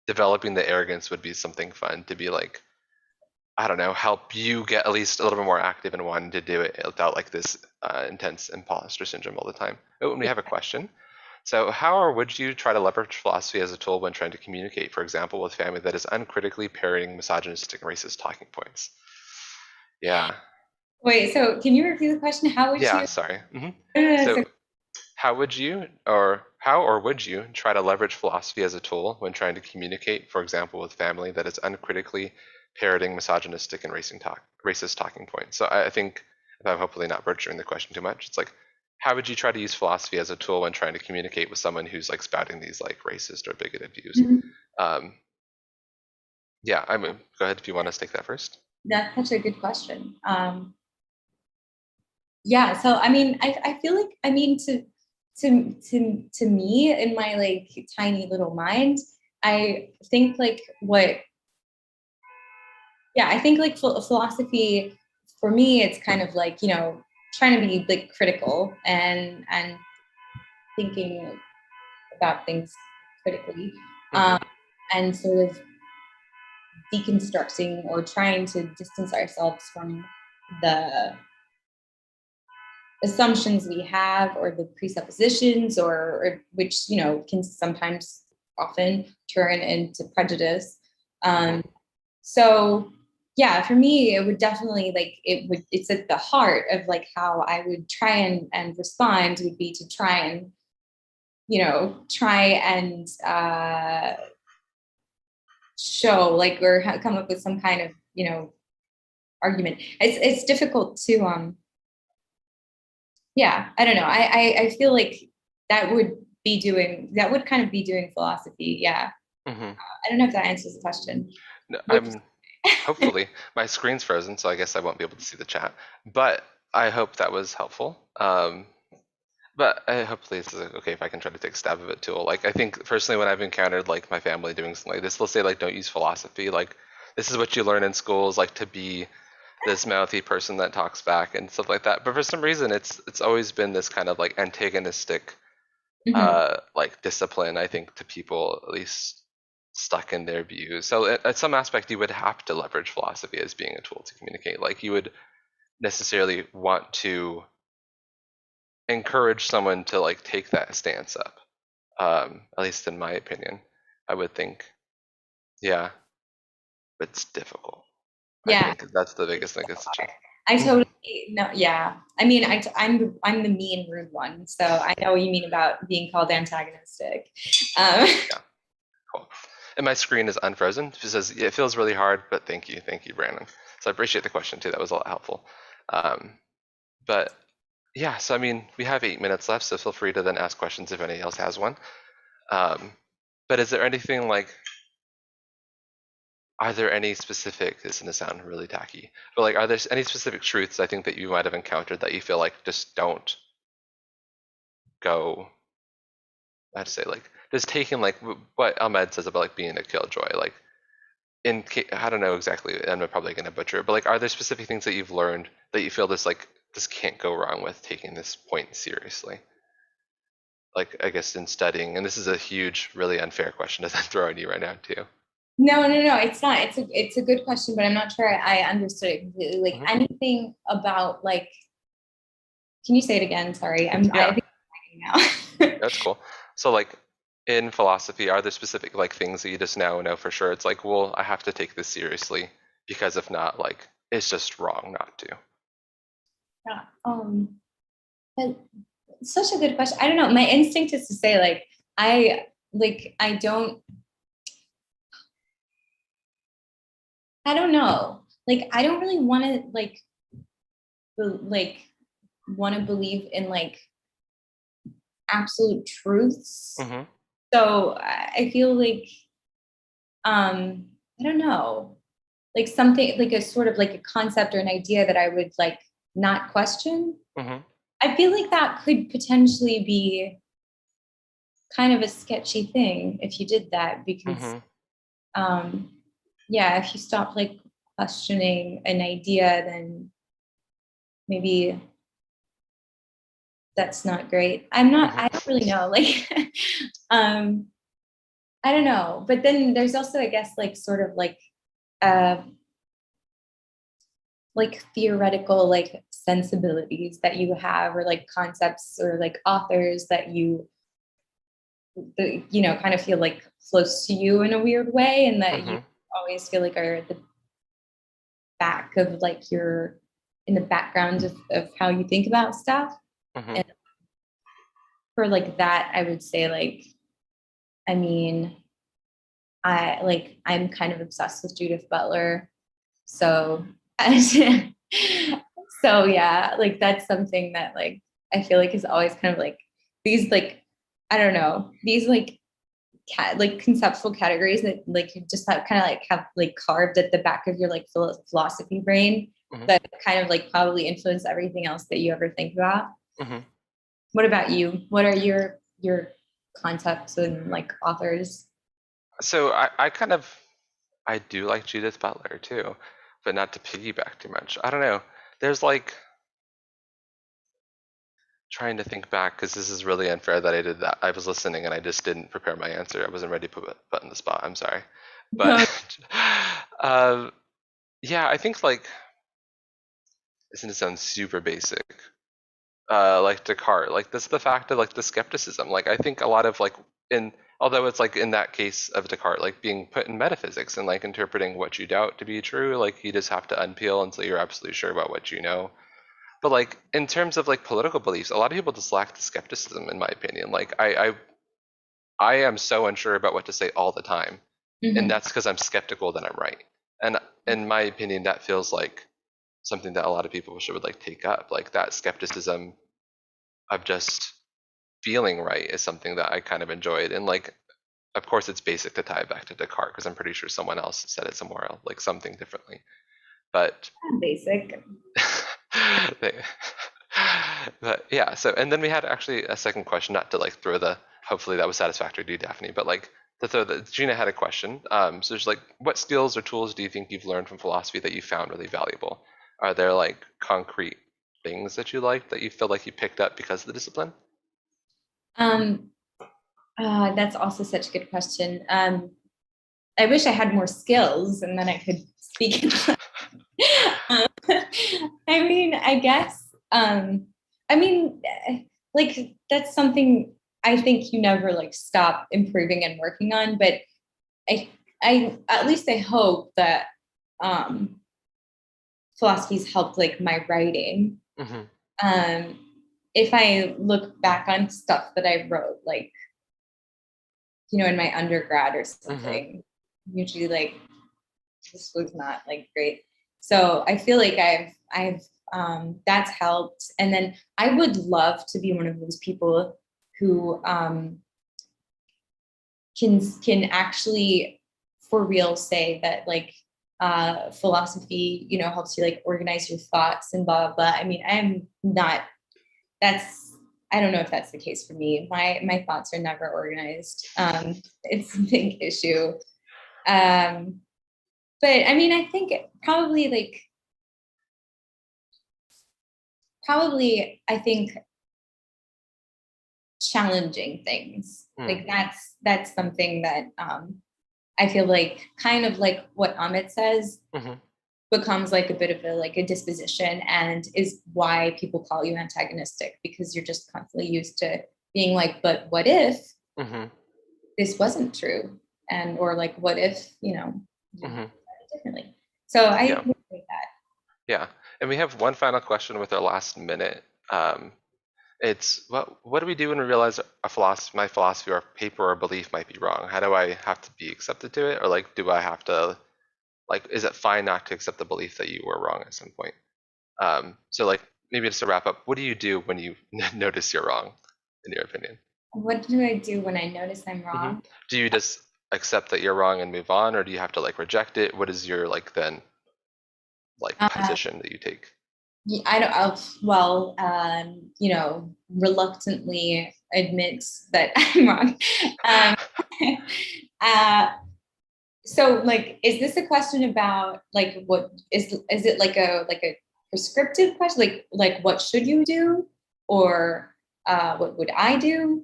developing the arrogance would be something fun to be like, I don't know, help you get at least a little bit more active and wanting to do it without like this intense imposter syndrome all the time. Oh, and we have a question. So how or would you try to leverage philosophy as a tool when trying to communicate, for example, with family that is uncritically parroting misogynistic and racist talking points? Yeah. Wait, so can you repeat the question? How would Yeah, you? sorry. So So how or would you try to leverage philosophy as a tool when trying to communicate, for example, with family that is uncritically parroting misogynistic and racist talking points? So I think, if I'm hopefully not butchering the question too much, it's like, how would you try to use philosophy as a tool when trying to communicate with someone who's like spouting these like racist or bigoted views? Um, yeah, I mean, go ahead if you want us to take that first. that's such a good question. Yeah, so I mean, I feel like, I mean, to me, in my like tiny little mind, I think like I think like philosophy for me, it's kind of like, trying to be like critical and thinking about things critically, and sort of deconstructing or trying to distance ourselves from the assumptions we have or the presuppositions or which can sometimes often turn into prejudice. So yeah, for me it would definitely like it's at the heart of like how I would try and respond would be to try and try and show like or come up with some kind of argument. It's difficult to yeah, I don't know. I feel like that would kind of be doing philosophy. Yeah. I don't know if that answers the question. No, hopefully my screen's frozen, so I guess I won't be able to see the chat. But I hope that was helpful. But hopefully this is okay if I can try to take a stab of it too. Like I think personally, when I've encountered like my family doing something like this, they'll say like, "Don't use philosophy. Like this is what you learn in schools, like to be this mouthy person that talks back and stuff like that." But for some reason, it's always been this kind of like antagonistic like discipline, I think, to people at least stuck in their views. So at some aspect, you would have to leverage philosophy as being a tool to communicate. Like you would necessarily want to encourage someone to like take that stance up. At least in my opinion, I would think. Yeah, it's difficult. I Yeah. think that's the biggest thing. It's such a I totally no, yeah. I mean, I'm the mean rude one, so I know what you mean about being called antagonistic. yeah, cool. And my screen is unfrozen. It says it feels really hard, but thank you, Brandon. So I appreciate the question too. That was a lot helpful. But yeah, so I mean, we have 8 minutes left, so feel free to then ask questions if anybody else has one. But is there anything like, are there any specific, this is gonna sound really tacky, but like, are there any specific truths I think that you might have encountered that you feel like just don't go, I'd say like, just taking like what Ahmed says about like being a killjoy, like I don't know exactly, I'm probably gonna butcher it, but like, are there specific things that you've learned that you feel this can't go wrong with taking this point seriously? Like, I guess in studying, and this is a huge, really unfair question to then throw at you right now too. No, it's not. It's a good question, but I'm not sure I understood it completely. Like anything about like, can you say it again? Sorry, I think I'm now. That's cool. So like in philosophy, are there specific like things that you just now know for sure? It's like, well, I have to take this seriously because if not, like it's just wrong not to. Yeah. But such a good question. I don't know. My instinct is to say like I don't know. Like I don't really want to like want to believe in like absolute truths. So I feel like I don't know, like something like a sort of like a concept or an idea that I would like not question. I feel like that could potentially be kind of a sketchy thing if you did that because yeah, if you stop like questioning an idea, then maybe that's not great. I don't really know. Like, I don't know. But then there's also, I guess, like sort of like like theoretical like sensibilities that you have, or like concepts or like authors that you know, kind of feel like close to you in a weird way, and that you always feel like are at the back of like your in the background of how you think about stuff. And for like that, I would say like, I mean, I'm kind of obsessed with Judith Butler. So so yeah, like that's something that like I feel like is always kind of like these like, I don't know, these like like conceptual categories that like you just have kind of like have like carved at the back of your like philosophy brain that kind of like probably influence everything else that you ever think about. What about you? What are your concepts and like authors? So I do like Judith Butler too, but not to piggyback too much. I don't know. There's like trying to think back, because this is really unfair that I did that. I was listening and I just didn't prepare my answer. I wasn't ready to put in the spot. I'm sorry. But yeah, I think like, this is gonna sound super basic. Like Descartes, like this the fact of like the skepticism. Like I think a lot of like although it's like in that case of Descartes, like being put in metaphysics and like interpreting what you doubt to be true, like you just have to unpeel until you're absolutely sure about what you know. But like in terms of like political beliefs, a lot of people just lack the skepticism, in my opinion. Like I am so unsure about what to say all the time, and that's because I'm skeptical that I'm right. And in my opinion, that feels like something that a lot of people should like take up. Like that skepticism of just feeling right is something that I kind of enjoyed. And like, of course, it's basic to tie it back to Descartes, because I'm pretty sure someone else said it somewhere else, like something differently. But basic. but yeah. So and then we had actually a second question, not to like throw the. Hopefully that was satisfactory to you, Daphne. But like to throw the Gina had a question. So there's like, what skills or tools do you think you've learned from philosophy that you found really valuable? Are there like concrete things that you like that you feel like you picked up because of the discipline? Um, that's also such a good question. I wish I had more skills and then I could speak. um, I mean, I guess. I mean, like that's something I think you never like stop improving and working on. But I at least I hope that um, philosophy's helped like my writing. Um, if I look back on stuff that I wrote, like you know, in my undergrad or something, usually like this was not like great. So I feel like I've that's helped. And then I would love to be one of those people who can actually for real say that like philosophy, you know, helps you like organize your thoughts and blah blah blah. I mean, I'm not that's I don't know if that's the case for me. My thoughts are never organized. It's a big issue. But I mean, I think probably I think challenging things like that's something that I feel like kind of like what Amit says becomes like a bit of a like a disposition, and is why people call you antagonistic, because you're just constantly used to being like, but what if this wasn't true, and or like what if you know differently. So I agree with that. Yeah, and we have one final question with our last minute. It's what do we do when we realize my philosophy or paper or belief might be wrong? How do I have to be accepted to it, or like do I have to like is it fine not to accept the belief that you were wrong at some point? So like maybe just to wrap up, what do you do when you notice you're wrong, in your opinion? What do I do when I notice I'm wrong? Do you just accept that you're wrong and move on, or do you have to like reject it? What is your like then like position that you take? I don't. Well, you know, reluctantly admits that I'm wrong. Um, uh, so, like, is this a question about like what is it like a prescriptive question, like what should you do, or what would I do?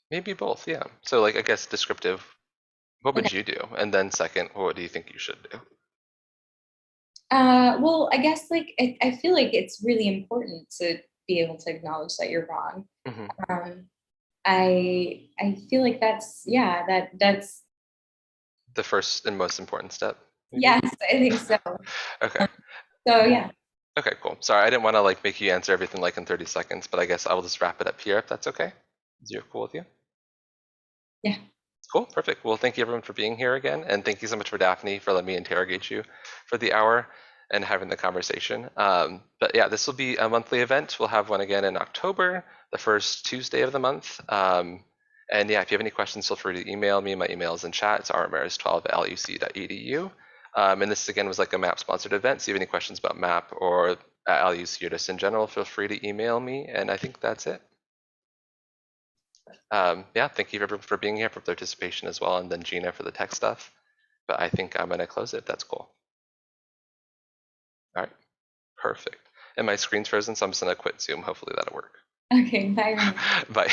Maybe both, yeah. So like I guess descriptive, what would Okay. you do? And then second, what do you think you should do? Well, I guess like I feel like it's really important to be able to acknowledge that you're wrong. Mm-hmm. Um, I feel like that's The first and most important step, maybe? yes, I think so. Okay. So Cool. yeah, Okay, cool. Sorry, I didn't want to like make you answer everything like in 30 seconds, but I guess I will just wrap it up here if that's okay. Is it cool with you? yeah. Cool, perfect. Well, thank you everyone for being here again, and thank you so much for Daphne for letting me interrogate you for the hour and having the conversation. But yeah, this will be a monthly event. We'll have one again in October, the first Tuesday of the month. And yeah, if you have any questions, feel free to email me. My email is in chat. It's rramirez12@luc.edu. And this again was like a MAP sponsored event. So if you have any questions about MAP or LUC or just in general, feel free to email me. And I think that's it. Yeah, thank you everyone for being here, for participation as well, and then Gina for the tech stuff. But I think I'm going to close it if that's cool. All right, perfect. And my screen's frozen, so I'm just going to quit Zoom. Hopefully that'll work. Okay, bye. Bye.